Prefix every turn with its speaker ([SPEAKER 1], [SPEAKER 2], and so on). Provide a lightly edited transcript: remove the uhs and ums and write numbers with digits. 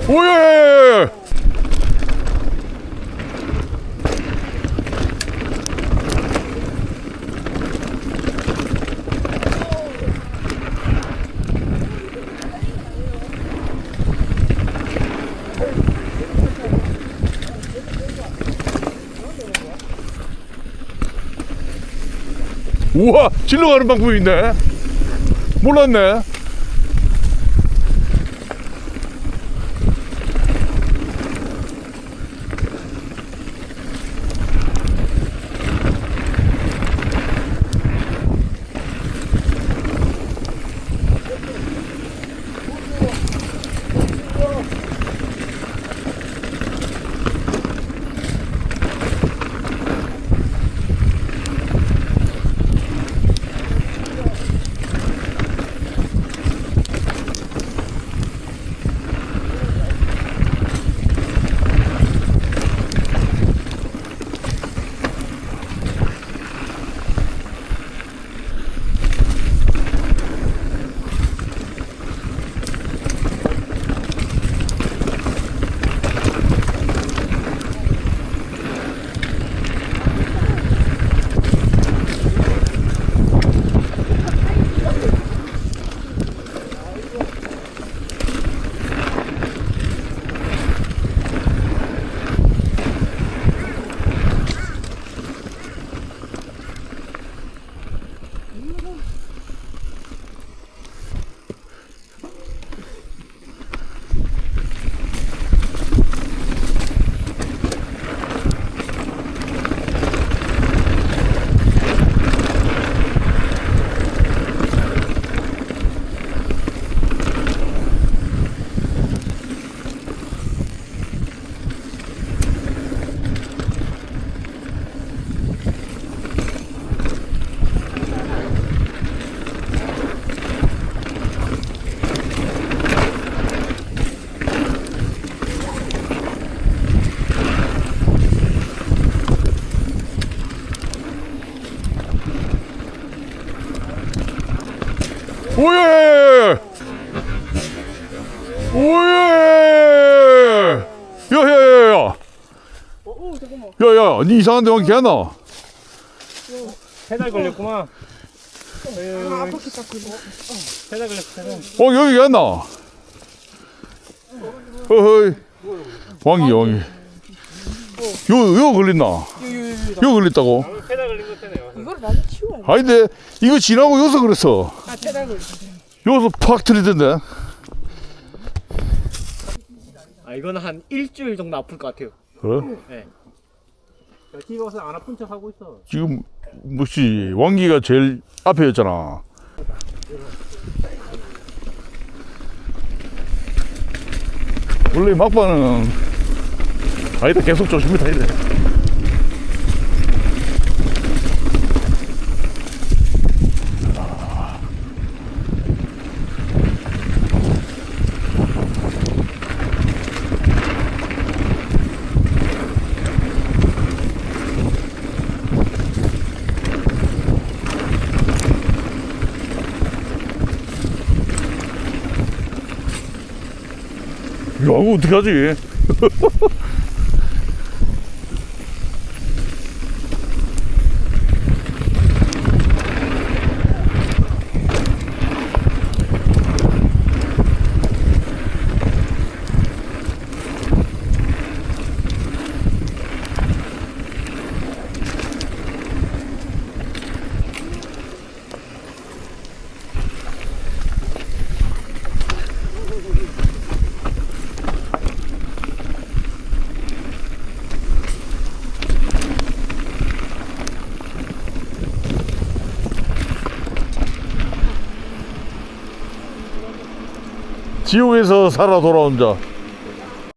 [SPEAKER 1] 오예. 우와, 질러 가는 방법이 있네. 몰랐네. 오예! 오예! 야야야야!
[SPEAKER 2] 잠깐만.
[SPEAKER 1] 야야, 니 이상한 데만 개나?
[SPEAKER 3] 페달 걸렸구만.
[SPEAKER 2] 아, 아팠겠다, 그거.
[SPEAKER 3] 페달 걸렸어, 페달.
[SPEAKER 1] 여기 개나? 어허이. 왕이. 요 걸렸나? 요 걸렸다고?
[SPEAKER 3] 페달 걸린 것 때문에.
[SPEAKER 2] 이걸 나는 치워야 돼.
[SPEAKER 1] 아닌데, 이거 지나고 여기서 그랬어.
[SPEAKER 2] 아, 대단을.
[SPEAKER 1] 여기서 팍 틀리던데.
[SPEAKER 3] 아, 이거는 한 일주일 정도 아플 것 같아요.
[SPEAKER 1] 그래?
[SPEAKER 3] 네. 뒤에 와서 안 아픈 척 하고 있어.
[SPEAKER 1] 지금, 뭐지, 왕기가 제일 앞에였잖아. 원래 막바는, 아니다, 계속 조심히 타야 돼. 야, 이거 어떡하지? 지옥에서 살아 돌아온 자.